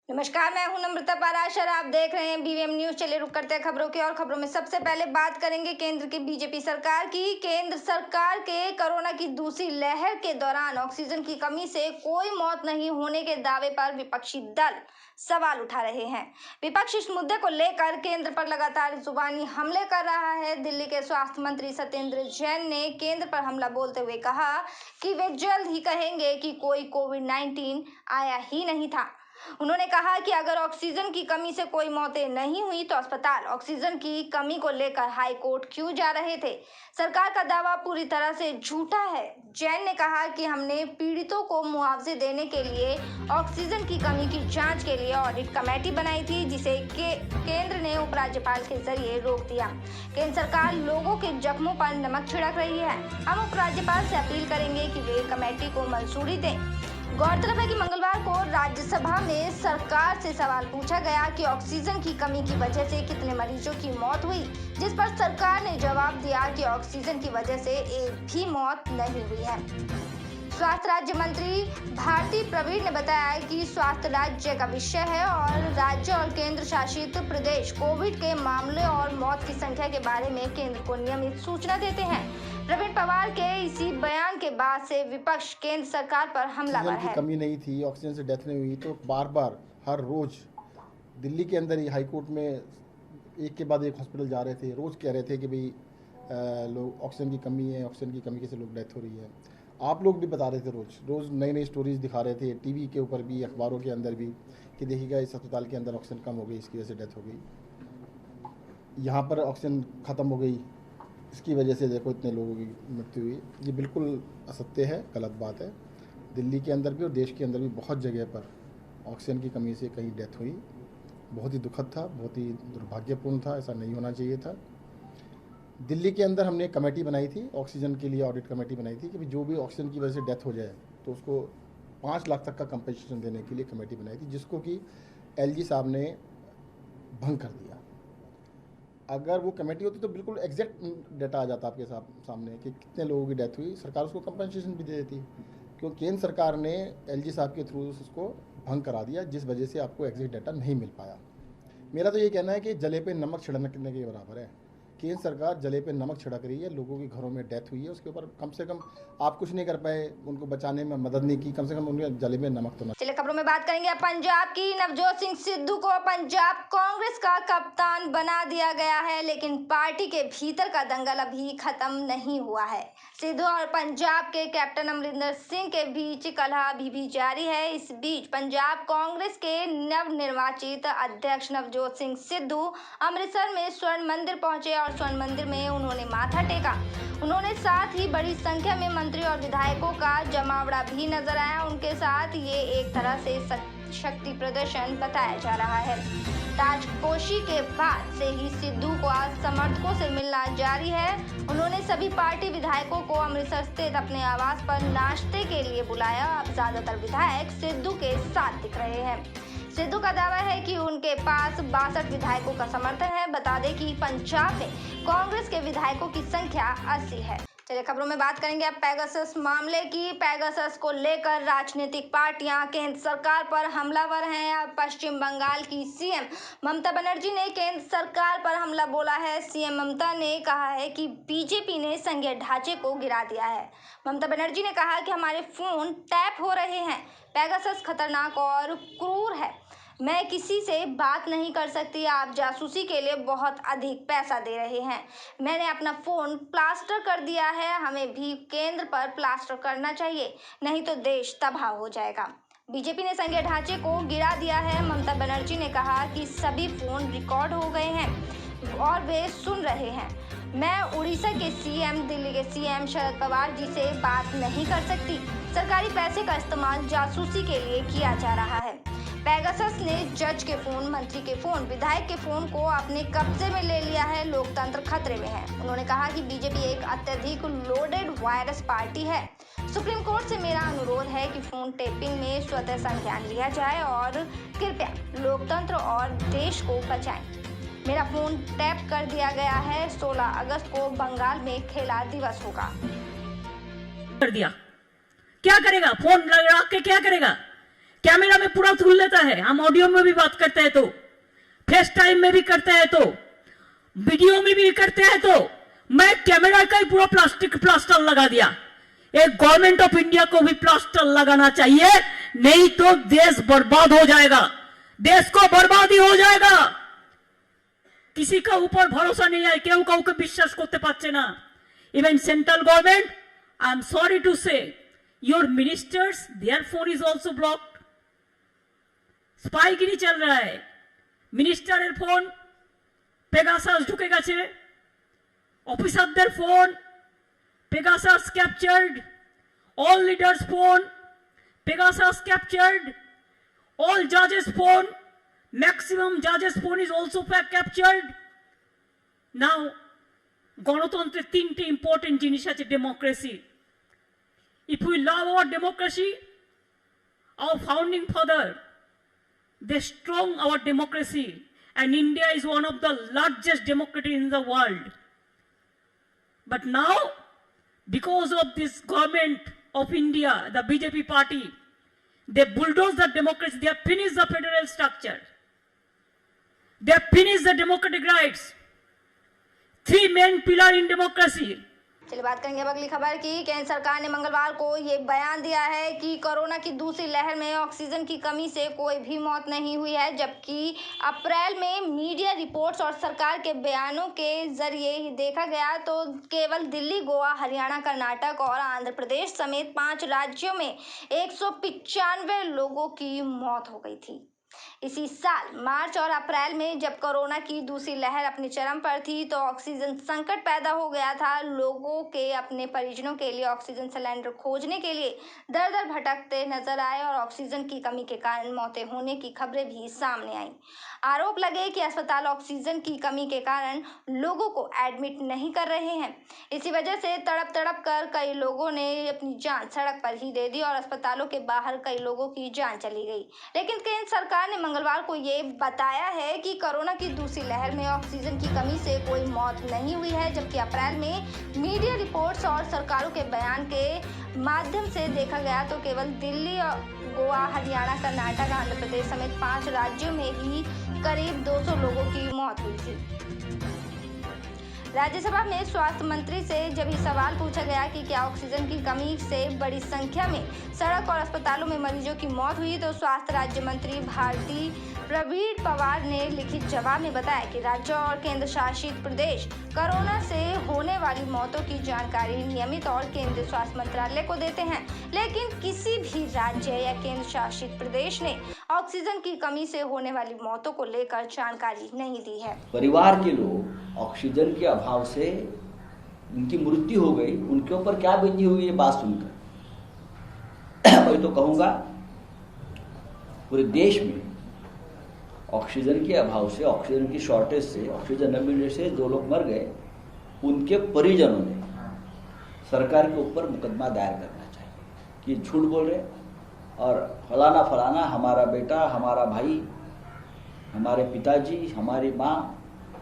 नमस्कार, मैं हूं नम्रता पाराशर। आप देख रहे हैं बीवीएम न्यूज। चलिए रुक करते हैं खबरों की। और खबरों में सबसे पहले बात करेंगे केंद्र की बीजेपी सरकार की। केंद्र सरकार के कोरोना की दूसरी लहर के दौरान ऑक्सीजन की कमी से कोई मौत नहीं होने के दावे पर विपक्षी दल सवाल उठा रहे हैं। विपक्ष इस मुद्दे को लेकर केंद्र पर लगातार जुबानी हमले कर रहा है। दिल्ली के स्वास्थ्य मंत्री सत्येंद्र जैन ने केंद्र पर हमला बोलते हुए कहा कि वे जल्द ही कहेंगे कि कोई कोविड-19 आया ही नहीं था। उन्होंने कहा कि अगर ऑक्सीजन की कमी से कोई मौतें नहीं हुई तो अस्पताल ऑक्सीजन की कमी को लेकर हाई कोर्ट क्यों जा रहे थे। सरकार का दावा पूरी तरह से झूठा है। जैन ने कहा कि हमने पीड़ितों को मुआवजे देने के लिए ऑक्सीजन की कमी की जांच के लिए ऑडिट कमेटी बनाई थी, जिसे केंद्र ने उपराज्यपाल के जरिए रोक दिया। केंद्र सरकार लोगों के जख्मों पर नमक छिड़क रही है। हम उपराज्यपाल से अपील करेंगे कि वे कमेटी को मंजूरी दें। गौरतलब है कि मंगलवार को राज्यसभा में सरकार से सवाल पूछा गया कि ऑक्सीजन की कमी की वजह से कितने मरीजों की मौत हुई, जिस पर सरकार ने जवाब दिया कि ऑक्सीजन की वजह से एक भी मौत नहीं हुई है। स्वास्थ्य राज्य मंत्री भारती प्रवीण ने बताया कि स्वास्थ्य राज्य का विषय है और राज्य और केंद्र शासित प्रदेश कोविड के मामले और मौत की संख्या के बारे में केंद्र को नियमित सूचना देते हैं। प्रवीण पवार के इसी बयान के बाद से विपक्ष केंद्र सरकार पर हमलावर है। कमी नहीं थी, ऑक्सीजन से डेथ नहीं हुई, तो बार बार हर रोज दिल्ली के अंदर ही हाई कोर्ट में एक के बाद एक हॉस्पिटल जा रहे थे, रोज कह रहे थे कि भाई लोग ऑक्सीजन की कमी है, ऑक्सीजन की कमी से लोग डेथ हो रही है। आप लोग भी बता रहे थे, रोज नई नई स्टोरीज दिखा रहे थे, टीवी के ऊपर भी, अखबारों के अंदर भी, कि देखिएगा इस अस्पताल के अंदर ऑक्सीजन कम हो गई, इसकी वजह से डेथ हो गई, यहाँ पर ऑक्सीजन ख़त्म हो गई, इसकी वजह से देखो इतने लोगों की मृत्यु हुई। ये बिल्कुल असत्य है, गलत बात है। दिल्ली के अंदर भी और देश के अंदर भी बहुत जगह पर ऑक्सीजन की कमी से कहीं डेथ हुई। बहुत ही दुखद था, बहुत ही दुर्भाग्यपूर्ण था, ऐसा नहीं होना चाहिए था। दिल्ली के अंदर हमने एक कमेटी बनाई थी, ऑक्सीजन के लिए ऑडिट कमेटी बनाई थी कि जो भी ऑक्सीजन की वजह से डेथ हो जाए तो उसको 5 लाख तक का कंपनसेशन देने के लिए कमेटी बनाई थी, जिसको कि एलजी साहब ने भंग कर दिया। अगर वो कमेटी होती तो बिल्कुल एग्जैक्ट डाटा आ जाता आपके सामने कि कितने लोगों की डेथ हुई, सरकार उसको कंपनसेशन भी दे देती। क्योंकि केंद्र सरकार ने एलजी साहब के थ्रू उसको भंग करा दिया, जिस वजह से आपको एग्जैक्ट डाटा नहीं मिल पाया। मेरा तो ये कहना है कि जले पे नमक छिड़कने के बराबर है। केंद्र सरकार जले पे नमक छिड़क रही है, लोगों के घरों में डेथ हुई है, उसके ऊपर कम से कम आप कुछ नहीं कर पाए, उनको बचाने में मदद नहीं की, कम से कम उनके जले में नमक तो न। चलिए खबरों में बात करेंगे पंजाब की। नवजोत सिंह सिद्धू को पंजाब कांग्रेस का कप्तान बना दिया गया है, लेकिन पार्टी के भीतर का दंगल अभी खत्म नहीं हुआ है। सिद्धू और पंजाब के कैप्टन अमरिंदर सिंह के बीच कलह अभी भी जारी है। इस बीच पंजाब कांग्रेस के नवनिर्वाचित अध्यक्ष नवजोत सिंह सिद्धू अमृतसर में स्वर्ण मंदिर पहुंचे और स्वर्ण मंदिर में उन्होंने माथा टेका। उन्होंने साथ ही बड़ी संख्या में मंत्री और विधायकों का जमावड़ा भी नजर आया। उनके साथ ये एक तरह से शक्ति प्रदर्शन बताया जा रहा है। ताजपोशी के बाद से ही सिद्धू को आज समर्थकों से मिलना जारी है। उन्होंने सभी पार्टी विधायकों को अमृतसर स्थित अपने आवास पर नाश्ते के लिए बुलाया। अब ज्यादातर विधायक सिद्धू के साथ दिख रहे हैं। सिद्धू का दावा है कि उनके पास 62 विधायकों का समर्थन है। बता दें कि पंजाब में कांग्रेस के विधायकों की संख्या 80 है। चलिए खबरों में बात करेंगे अब पेगासस मामले की। पेगासस को लेकर राजनीतिक पार्टियां केंद्र सरकार पर हमलावर हैं। अब पश्चिम बंगाल की सीएम ममता बनर्जी ने केंद्र सरकार पर हमला बोला है। सीएम ममता ने कहा है कि बीजेपी ने संघीय ढांचे को गिरा दिया है। ममता बनर्जी ने कहा कि हमारे फोन टैप हो रहे हैं। पेगासस खतरनाक और क्रूर है। मैं किसी से बात नहीं कर सकती। आप जासूसी के लिए बहुत अधिक पैसा दे रहे हैं। मैंने अपना फोन प्लास्टर कर दिया है। हमें भी केंद्र पर प्लास्टर करना चाहिए, नहीं तो देश तबाह हो जाएगा। बीजेपी ने संघीय ढांचे को गिरा दिया है। ममता बनर्जी ने कहा कि सभी फोन रिकॉर्ड हो गए हैं और वे सुन रहे हैं। मैं उड़ीसा के सीएम, दिल्ली के सीएम शरद पवार जी से बात नहीं कर सकती। सरकारी पैसे का इस्तेमाल जासूसी के लिए किया जा रहा है। पेगासस ने जज के फोन, मंत्री के फोन, विधायक के फोन को अपने कब्जे में ले लिया है। लोकतंत्र खतरे में है। उन्होंने कहा कि बीजेपी एक अत्यधिक लोडेड वायरस पार्टी है। सुप्रीम कोर्ट से मेरा अनुरोध है कि फोन टेपिंग में स्वतः संज्ञान लिया जाए और कृपया लोकतंत्र और देश को बचाएं। मेरा फोन टैप कर दिया गया है। 16 अगस्त को बंगाल में खेला दिवस होगा। कर दिया, क्या करेगा? फोन लगा के क्या करेगा? कैमरा में पूरा धुल लेता है, हम ऑडियो में भी बात करते हैं तो, फेस टाइम में भी करते हैं तो, वीडियो में भी करते हैं तो, मैं कैमरा का ही पूरा प्लास्टर लगा दिया। एक गवर्नमेंट ऑफ इंडिया को भी प्लास्टर लगाना चाहिए, नहीं तो देश बर्बाद हो जाएगा, देश को बर्बादी हो जाएगा। किसी का ऊपर भरोसा नहीं है, केउ काउके विश्वास करते पाরছে না। Even central government, I am sorry to से, your ministers their phone is also blocked. स्पाईगिरी चल रहा है, मिनिस्टारेर फोन পেগাসাস ঢুকে গেছে, অফিসারদের phone Pegasus captured, all leaders phone Pegasus captured, all জাজেস phone, maximum জাজেস phone is also captured. নাও গণতন্ত্রের তিনটে important জিনিস আছে, democracy. If we love our democracy, hour founding father they strong our democracy, and India is one of the largest democracy in the world. But now, because of this government of India, the BJP party, they bulldoze the democracy, they have finished the federal structure, they have finished the democratic rights, three main pillars in democracy. चलिए बात करेंगे अब अगली खबर की। केंद्र सरकार ने मंगलवार को ये बयान दिया है कि कोरोना की दूसरी लहर में ऑक्सीजन की कमी से कोई भी मौत नहीं हुई है, जबकि अप्रैल में मीडिया रिपोर्ट्स और सरकार के बयानों के जरिए ही देखा गया तो केवल दिल्ली, गोवा, हरियाणा, कर्नाटक और आंध्र प्रदेश समेत 5 राज्यों में 195 लोगों की मौत हो गई थी। इसी साल मार्च और अप्रैल में जब कोरोना की दूसरी लहर अपने चरम पर थी तो ऑक्सीजन संकट पैदा हो गया था। लोगों के अपने परिजनों के लिए ऑक्सीजन सिलेंडर खोजने के लिए दर दर भटकते नजर आए और ऑक्सीजन की कमी के कारण मौतें होने की खबरें भी सामने आईं। आरोप लगे कि अस्पताल ऑक्सीजन की कमी के कारण लोगों को एडमिट नहीं कर रहे हैं। इसी वजह से तड़प तड़प कर कई लोगों ने अपनी जान सड़क पर ही दे दी और अस्पतालों के बाहर कई लोगों की जान चली गई। लेकिन केंद्र सरकार ने मंगलवार को ये बताया है कि कोरोना की दूसरी लहर में ऑक्सीजन की कमी से कोई मौत नहीं हुई है, जबकि अप्रैल में मीडिया रिपोर्ट्स और सरकारों के बयान के माध्यम से देखा गया तो केवल दिल्ली, गोवा, हरियाणा, कर्नाटक, आंध्र प्रदेश समेत 5 राज्यों में ही करीब 200 लोगों की मौत हुई थी। राज्यसभा में स्वास्थ्य मंत्री से जब ये सवाल पूछा गया कि क्या ऑक्सीजन की कमी से बड़ी संख्या में सड़क और अस्पतालों में मरीजों की मौत हुई, तो स्वास्थ्य राज्य मंत्री भारती प्रवीण पवार ने लिखित जवाब में बताया कि राज्य और केंद्र शासित प्रदेश कोरोना से होने वाली मौतों की जानकारी नियमित और केंद्रीय स्वास्थ्य मंत्रालय को देते हैं, लेकिन किसी भी राज्य या केंद्र शासित प्रदेश ने ऑक्सीजन की कमी से होने वाली मौतों को लेकर जानकारी नहीं दी है। परिवार के लोग ऑक्सीजन के अभाव से उनकी मृत्यु हो गई, उनके ऊपर क्या बीती हुई ये बात सुनकर मैं तो कहूँगा पूरे देश में ऑक्सीजन के अभाव से, ऑक्सीजन की शॉर्टेज से, ऑक्सीजन न मिलने से जो लोग मर गए उनके परिजनों ने सरकार के ऊपर मुकदमा दायर करना चाहिए कि झूठ बोल रहे और फलाना फलाना हमारा बेटा, हमारा भाई, हमारे पिताजी, हमारी माँ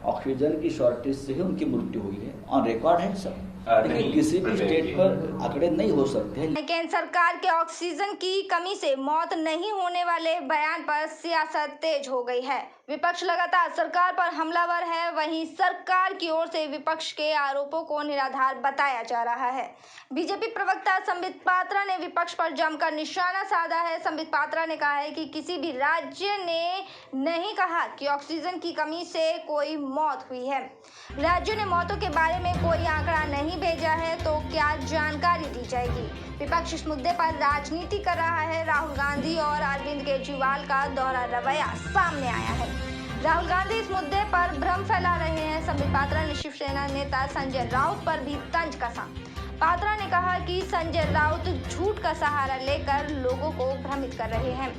ऑक्सीजन की शॉर्टेज से ही उनकी मृत्यु हुई है। ऑन रिकॉर्ड है सब, लेकिन किसी भी स्टेट पर आंकड़े नहीं हो सकते। केंद्र सरकार के ऑक्सीजन की कमी से मौत नहीं होने वाले बयान पर सियासत तेज हो गई है। विपक्ष लगातार सरकार पर हमलावर है, वहीं सरकार की ओर से विपक्ष के आरोपों को निराधार बताया जा रहा है। बीजेपी प्रवक्ता संबित पात्रा ने विपक्ष पर जमकर निशाना साधा है। संबित पात्रा ने कहा है कि किसी भी राज्य ने नहीं कहा कि ऑक्सीजन की कमी से कोई मौत हुई है। राज्यों ने मौतों के बारे में कोई आंकड़ा नहीं भेजा है तो क्या जानकारी दी जाएगी। विपक्ष इस मुद्दे पर राजनीति कर रहा है। राहुल गांधी और अरविंद केजरीवाल का दोहरा रवैया सामने आया है। राहुल गांधी इस मुद्दे पर भ्रम फैला रहे हैं। संबित पात्रा ने शिवसेना नेता संजय राउत पर भी तंज कसा। पात्रा ने कहा कि संजय राउत झूठ का सहारा लेकर लोगों को भ्रमित कर रहे हैं।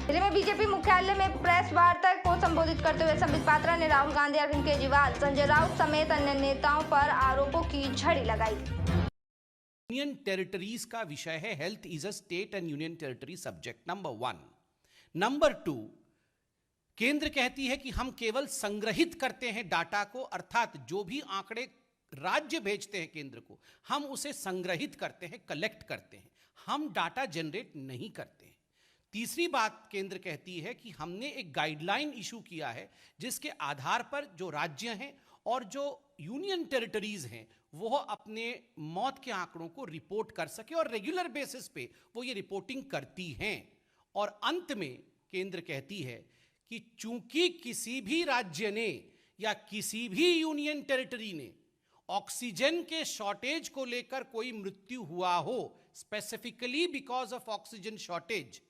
दिल्ली में बीजेपी मुख्यालय में प्रेस वार्ता को संबोधित करते हुए संबित पात्रा ने राहुल गांधी, अरविंद केजरीवाल, संजय राउत समेत अन्य नेताओं पर आरोपों की झड़ी लगाई। यूनियन टेरिटरीज का विषय है health is a state and union territory subject, number 1। Number 2, केंद्र कहती है कि हम केवल संग्रहित करते हैं डाटा को, अर्थात जो भी आंकड़े राज्य भेजते हैं केंद्र को, हम उसे संग्रहित करते हैं, कलेक्ट करते हैं, हम डाटा जनरेट नहीं करते हैं। तीसरी बात केंद्र कहती है कि हमने एक गाइडलाइन इशू किया है जिसके आधार पर जो राज्य हैं और जो यूनियन टेरिटरीज हैं वो अपने मौत के आंकड़ों को रिपोर्ट कर सके और रेगुलर बेसिस पे वो ये रिपोर्टिंग करती हैं। और अंत में केंद्र कहती है कि चूंकि किसी भी राज्य ने या किसी भी यूनियन टेरिटरी ने ऑक्सीजन के शॉर्टेज को लेकर कोई मृत्यु हुआ हो, specifically because of oxygen shortage,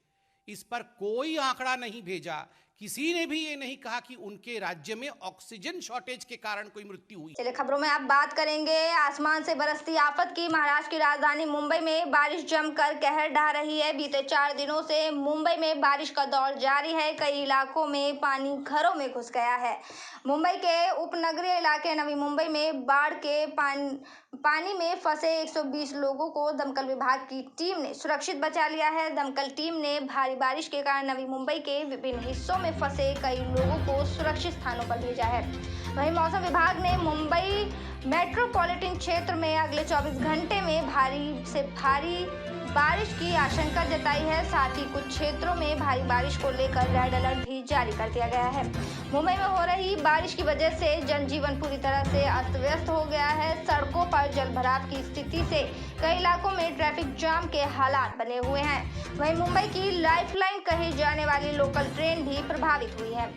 इस पर कोई आंकड़ा नहीं भेजा। किसी ने भी ये नहीं कहा कि उनके राज्य में ऑक्सीजन शॉर्टेज के कारण कोई मृत्यु हुई। चलिए खबरों में आप बात करेंगे आसमान से बरसती आफत की। महाराष्ट्र की राजधानी मुंबई में बारिश जमकर कहर ढा रही है। बीते 4 दिनों से मुंबई में बारिश का दौर जारी है। कई इलाकों में पानी घरों में घुस गया है। मुंबई के उपनगरीय इलाके नवी मुंबई में बाढ़ के पानी में फंसे 120 लोगों को दमकल विभाग की टीम ने सुरक्षित बचा लिया है। दमकल टीम ने भारी बारिश के कारण नवी मुंबई के विभिन्न हिस्सों में फंसे कई लोगों को सुरक्षित स्थानों पर भेजा है। वहीं मौसम विभाग ने मुंबई मेट्रोपॉलिटन क्षेत्र में अगले 24 घंटे में भारी से भारी बारिश की आशंका जताई है। साथ ही कुछ क्षेत्रों में भारी बारिश को लेकर रेड अलर्ट भी जारी कर दिया गया है। मुंबई में हो रही बारिश की वजह से जनजीवन पूरी तरह से अस्त व्यस्त हो गया है। सड़कों पर जलभराव की स्थिति से कई इलाकों में ट्रैफिक जाम के हालात बने हुए हैं। वहीं मुंबई की लाइफलाइन कही जाने वाली लोकल ट्रेन भी प्रभावित हुई है।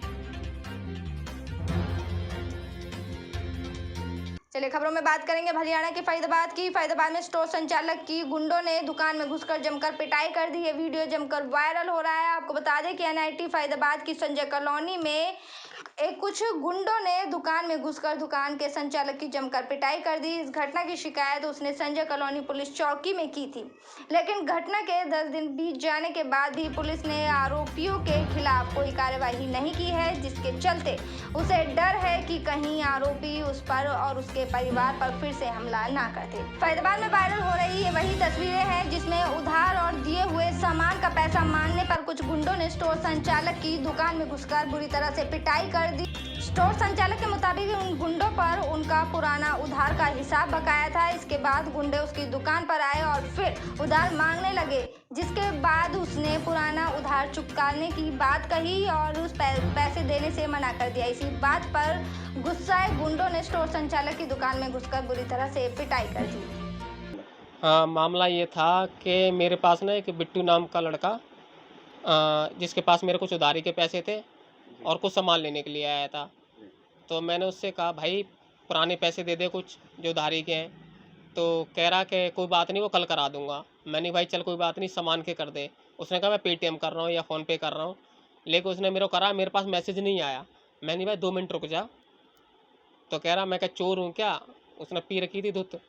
चलिए खबरों में बात करेंगे हरियाणा के फरीदाबाद की। फरीदाबाद में स्टोर संचालक की गुंडों ने दुकान में घुसकर जमकर पिटाई कर दी है। वीडियो जमकर वायरल हो रहा है। आपको बता दें कि एनआईटी फरीदाबाद की संजय कॉलोनी में कुछ गुंडों ने दुकान में घुसकर दुकान के संचालक की जमकर पिटाई कर दी। इस घटना की शिकायत उसने संजय कॉलोनी पुलिस चौकी में की थी, लेकिन घटना के 10 दिन बीत जाने के बाद भी पुलिस ने आरोपियों के खिलाफ कोई कार्यवाही नहीं की है, जिसके चलते उसे डर है कि कहीं आरोपी उस पर और उसके परिवार पर फिर से हमला ना करते। फरीदाबाद में वायरल हो रही ये वही तस्वीरें हैं जिसमें उधार और दिए हुए सामान का पैसा मांगने पर कुछ गुंडों ने स्टोर संचालक की दुकान में घुसकर बुरी तरह से पिटाई कर दी। स्टोर संचालक के मुताबिक उन गुंडों पर उनका पुराना उधार का हिसाब बकाया था। इसके बाद गुंडे उसकी दुकान पर आए और फिर उधार मांगने लगे, जिसके बाद उसने पुराना उधार चुकाने की बात कही और उस पैसे देने से मना कर दिया। इसी बात पर गुस्साए गुंडों ने स्टोर संचालक की दुकान में घुसकर बुरी तरह से पिटाई कर दी। हाँ, मामला ये था कि मेरे पास ना एक बिट्टू नाम का लड़का जिसके पास मेरे कुछ उधारी के पैसे थे और कुछ सामान लेने के लिए आया था। तो मैंने उससे कहा भाई पुराने पैसे दे दे कुछ जो उधारी के हैं। तो कह रहा कि कोई बात नहीं, वो कल करा दूंगा। मैंने भाई चल कोई बात नहीं, सामान के कर दे। उसने कहा मैं पेटीएम कर रहा हूँ या फ़ोनपे कर रहा हूँ, लेकिन उसने मेरे को करा, मेरे पास मैसेज नहीं आया। मैंने भाई 2 मिनट रुक जा। तो कह रहा मैं क्या चोर हूँ क्या? उसने पी रखी थी धुत,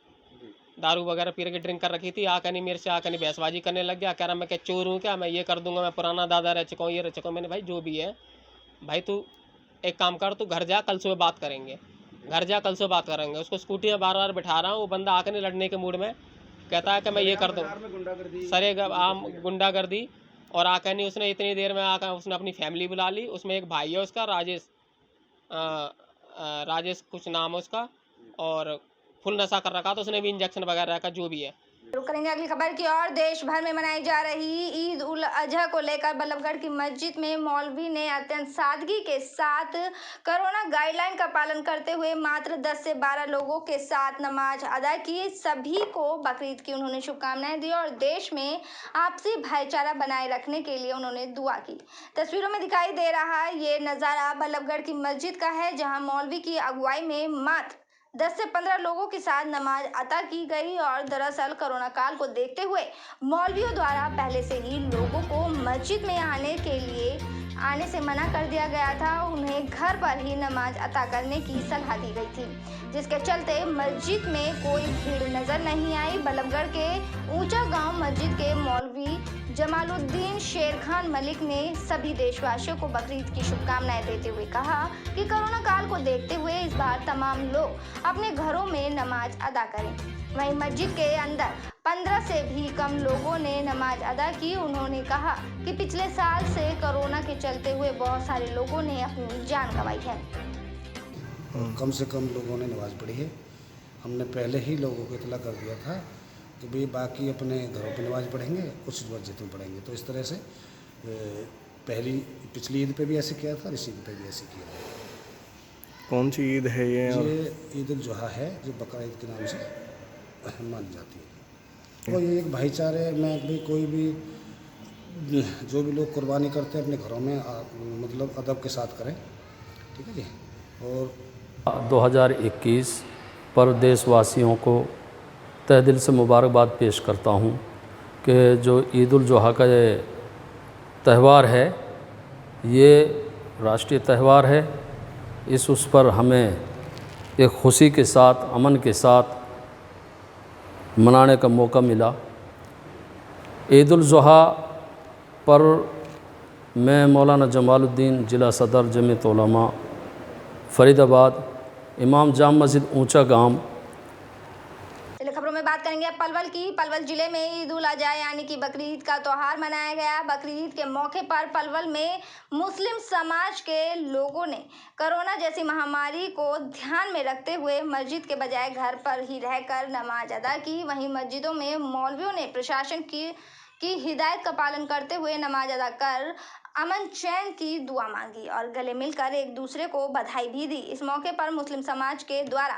दारू वगैरह पी रखी, ड्रिंक कर रखी थी। आकर नहीं मेरे से आकर नहीं बहसबाजी करने लग गया। कह रहा मैं क्या चोर हूँ क्या, मैं ये कर दूंगा, मैं पुराना दादा रह चुका हूँ, ये रह चुका हूँ। मैंने भाई जो भी है भाई तू एक काम कर, तू घर जा, कल सुबह बात करेंगे। घर जा, कल सुबह बात करेंगे। उसको स्कूटी में बार बार बिठा रहा हूँ, वो बंदा आकर नहीं लड़ने के मूड में, कहता है कि मैं ये कर दूँ। सरे आम गुंडागर्दी। और आकर नहीं, उसने इतनी देर में आकर उसने अपनी फैमिली बुला ली। उसमें एक भाई है उसका, राजेश कुछ नाम है उसका, और फुल नशा कर रखा, तो उसने भी इंजेक्शन वगैरह का जो भी है। रुक करेंगे अगली खबर की और। देश भर में मनाई जा रही ईद उल अजहा को लेकर बल्लभगढ़ की मस्जिद में मौलवी ने अत्यंत सादगी के साथ कोरोना गाइडलाइन का पालन करते हुए मात्र 10 से 12 लोगों के साथ नमाज अदा की। सभी को बकरीद की उन्होंने शुभकामनाएं दी और देश में आपसी भाईचारा बनाए रखने के लिए उन्होंने दुआ की। तस्वीरों में दिखाई दे रहा ये नज़ारा बल्लभगढ़ की मस्जिद का है, जहाँ मौलवी की अगुवाई में मात्र 10 से 15 लोगों के साथ नमाज अता की गई। और दरअसल कोरोना काल को देखते हुए मौलवियों द्वारा पहले से ही लोगों को मस्जिद में आने से मना कर दिया गया था। उन्हें घर पर ही नमाज अता करने की सलाह दी गई थी, जिसके चलते मस्जिद में कोई भीड़ नजर नहीं आई। बल्लभगढ़ के ऊंचा गांव मस्जिद के मौलवी जमालुद्दीन शेर खान मलिक ने सभी देशवासियों को बकरीद की शुभकामनाएं देते हुए कहा कि कोरोना काल को देखते हुए इस बार तमाम लोग अपने घरों में नमाज अदा करें। वहीं मस्जिद के अंदर 15 से भी कम लोगों ने नमाज अदा की। उन्होंने कहा कि पिछले साल से कोरोना के चलते हुए बहुत सारे लोगों ने अपनी जान गंवाई है। कम से कम लोगों ने नमाज पढ़ी है। हमने पहले ही लोगों को इतला कर दिया था कि भाई बाकी अपने घरों पर नमाज पढ़ेंगे, कुछ मस्जिद में पढ़ेंगे। तो इस तरह से पिछली ईद पे भी ऐसे किया था, इस ईद पे भी ऐसे किया था। कौन सी ईद है ये? ये ईद उल जुहा है जो बकरा ईद के नाम से मानी जाती है। और ये एक भाईचारे में भी कोई भी जो भी लोग कुर्बानी करते हैं अपने घरों में मतलब अदब के साथ करें, ठीक है जी। और 2021 पर देशवासियों को तहे दिल से मुबारकबाद पेश करता हूँ कि जो ईद उल जुहा का ये त्यौहार है, ये राष्ट्रीय त्यौहार है। उस पर हमें एक खुशी के साथ, अमन के साथ मनाने का मौका मिला। ईद उल जुहा पर मैं मौलाना जमालुद्दीन ज़िला सदर जमीयत उलमा फरीदाबाद, इमाम जाम मस्जिद ऊंचा गांव। चलिए खबरों में बात करेंगे अब पलवल की। पलवल जिले में ईद उल अजहा यानी कि बकरीद का त्यौहार मनाया गया। बकरीद के मौके पर पलवल में मुस्लिम समाज के लोगों ने कोरोना जैसी महामारी को ध्यान में रखते हुए मस्जिद के बजाय घर पर ही रहकर नमाज अदा की। वहीं मस्जिदों में मौलवियों ने प्रशासन की हिदायत का पालन करते हुए नमाज अदा कर अमन चैन की दुआ मांगी और गले मिलकर एक दूसरे को बधाई भी दी। इस मौके पर मुस्लिम समाज के द्वारा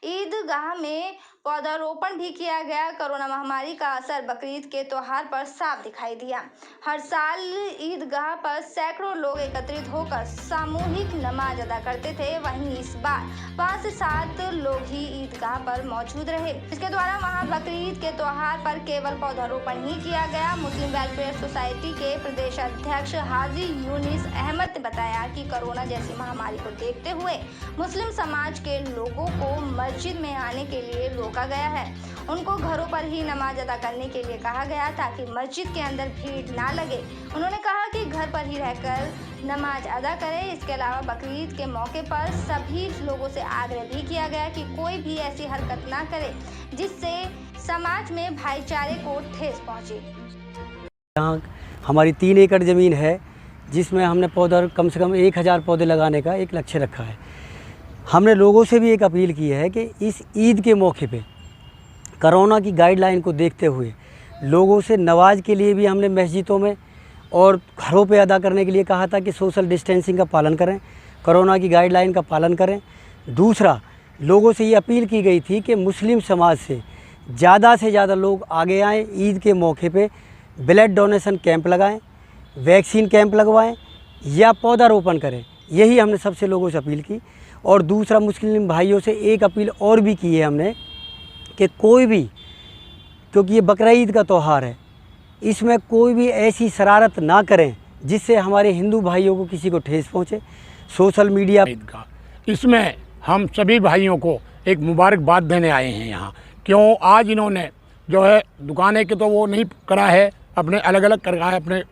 ईदगाह में पौधारोपण भी किया गया। कोरोना महामारी का असर बकरीद के त्यौहार पर साफ दिखाई दिया। हर साल ईदगाह पर सैकड़ों लोग एकत्रित होकर सामूहिक नमाज अदा करते थे, वहीं इस बार 5 से 7 लोग ही ईदगाह पर मौजूद रहे। इसके द्वारा वहां बकरीद के त्यौहार पर केवल पौधारोपण ही किया गया। मुस्लिम वेलफेयर सोसाइटी के प्रदेश अध्यक्ष हाजी यूनिस अहमद ने बताया कि कोरोना जैसी महामारी को देखते हुए मुस्लिम समाज के लोगों को मस्जिद में आने के लिए रोका गया है। उनको घरों पर ही नमाज अदा करने के लिए कहा गया ताकि मस्जिद के अंदर भीड़ ना लगे। उन्होंने कहा कि घर पर ही रहकर नमाज अदा करें। इसके अलावा बकरीद के मौके पर सभी लोगों से आग्रह भी किया गया कि कोई भी ऐसी हरकत ना करे जिससे समाज में भाईचारे को ठेस पहुंचे। यहाँ हमारी 3 एकड़ ज़मीन है जिसमें हमने पौधा कम से कम 1000 पौधे लगाने का एक लक्ष्य रखा है। हमने लोगों से भी एक अपील की है कि इस ईद के मौके पे कोरोना की गाइडलाइन को देखते हुए लोगों से नमाज के लिए भी हमने मस्जिदों में और घरों पे अदा करने के लिए कहा था कि सोशल डिस्टेंसिंग का पालन करें, कोरोना की गाइडलाइन का पालन करें। दूसरा, लोगों से ये अपील की गई थी कि मुस्लिम समाज से ज़्यादा लोग आगे आएँ, ईद के मौके पे ब्लड डोनेशन कैंप लगाएं, वैक्सीन कैंप लगवाएं या पौधारोपण करें। यही हमने सबसे लोगों से अपील की। और दूसरा, मुस्लिम भाइयों से एक अपील और भी की है हमने कि कोई भी, क्योंकि ये बकरा ईद का त्यौहार है, इसमें कोई भी ऐसी शरारत ना करें जिससे हमारे हिंदू भाइयों को किसी को ठेस पहुँचे। सोशल मीडिया इसमें हम सभी भाइयों को एक मुबारकबाद देने आए हैं यहाँ। क्यों आज इन्होंने जो है दुकानें के तो वो नहीं करा है, अपने अलग अलग करा है, अपने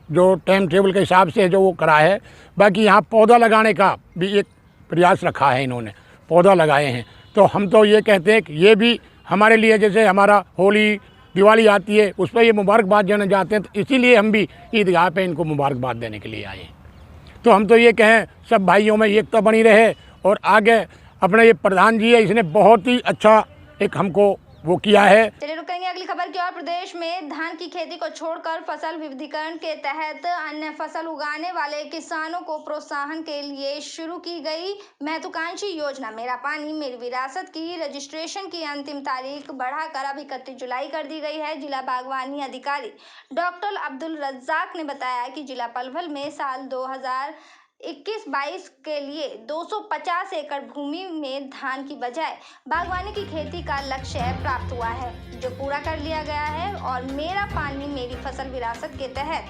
जो टाइम टेबल के हिसाब से जो वो करा है। बाकी यहाँ पौधा लगाने का भी एक प्रयास रखा है, इन्होंने पौधा लगाए हैं। तो हम तो ये कहते हैं कि ये भी हमारे लिए, जैसे हमारा होली दिवाली आती है उस पर ये मुबारकबाद देने जाते हैं, तो इसीलिए हम भी ईदगाह पे इनको मुबारकबाद देने के लिए आए हैं। तो हम तो ये कहें सब भाइयों में एकता बनी रहे। और आगे अपने ये प्रधान जी है, इसने बहुत ही अच्छा एक हमको वो किया है। चलिए रुकेंगे अगली खबर की ओर। प्रदेश में धान की खेती को छोड़कर फसल विविधीकरण के तहत अन्य फसल उगाने वाले किसानों को प्रोत्साहन के लिए शुरू की गई महत्वाकांक्षी योजना मेरा पानी मेरी विरासत की रजिस्ट्रेशन की अंतिम तारीख बढ़ाकर अब 31 जुलाई कर दी गई है। जिला बागवानी अधिकारी डॉक्टर अब्दुल रज्जाक ने बताया कि जिला पलवल में साल 2021-22 के लिए 250 एकड़ भूमि में धान की बजाय बागवानी की खेती का लक्ष्य प्राप्त हुआ है, जो पूरा कर लिया गया है। और मेरा पानी मेरी फसल विरासत के तहत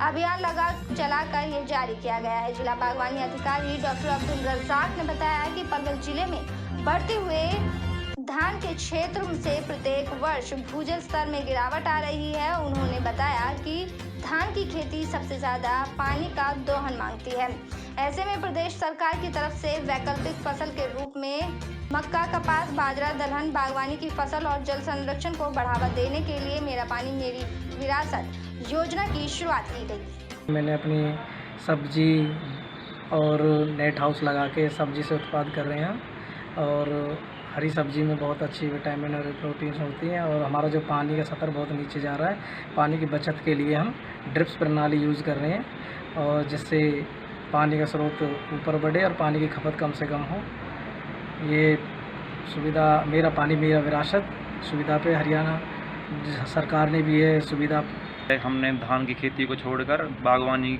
अभियान चलाकर ये जारी किया गया है। जिला बागवानी अधिकारी डॉक्टर अब्दुल रज्जाक ने बताया कि पलवल जिले में बढ़ते हुए धान के क्षेत्र से प्रत्येक वर्ष भूजल स्तर में गिरावट आ रही है। उन्होंने बताया कि धान की खेती सबसे ज्यादा पानी का दोहन मांगती है। ऐसे में प्रदेश सरकार की तरफ से वैकल्पिक फसल के रूप में मक्का, कपास, बाजरा, दलहन, बागवानी की फसल और जल संरक्षण को बढ़ावा देने के लिए मेरा पानी मेरी विरासत योजना की शुरुआत की गई। मैंने अपनी सब्जी और नेट हाउस लगा के सब्जी से उत्पाद कर रहे हैं और हरी सब्जी में बहुत अच्छी विटामिन और प्रोटीन्स होती हैं। और हमारा जो पानी का स्तर बहुत नीचे जा रहा है, पानी की बचत के लिए हम ड्रिप्स प्रणाली यूज़ कर रहे हैं, और जिससे पानी का स्रोत ऊपर बढ़े और पानी की खपत कम से कम हो। ये सुविधा मेरा पानी मेरा विरासत सुविधा पे हरियाणा सरकार ने भी ये सुविधा। हमने धान की खेती को छोड़कर बागवानी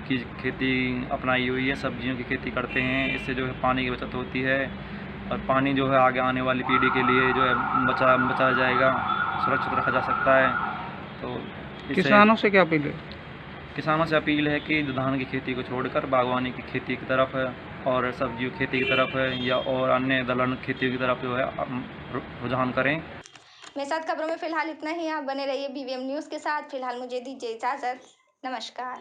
की खेती अपनाई हुई है, सब्जियों की खेती करते हैं। इससे जो है पानी की बचत होती है और पानी जो है आगे आने वाली पीढ़ी के लिए जो है बचाया जाएगा, सुरक्षित रखा जा सकता है। तो किसानों से क्या अपील है? किसानों से अपील है कि धान की खेती को छोड़कर बागवानी की खेती की तरफ है और सब्जियों की खेती की तरफ है या और अन्य दलहन खेती की तरफ जो है रुझान करें। मेरे साथ खबरों में फिलहाल इतना ही। आप बने रहिए BVM न्यूज़ के साथ। फिलहाल मुझे दीजिए इजाज़त। नमस्कार।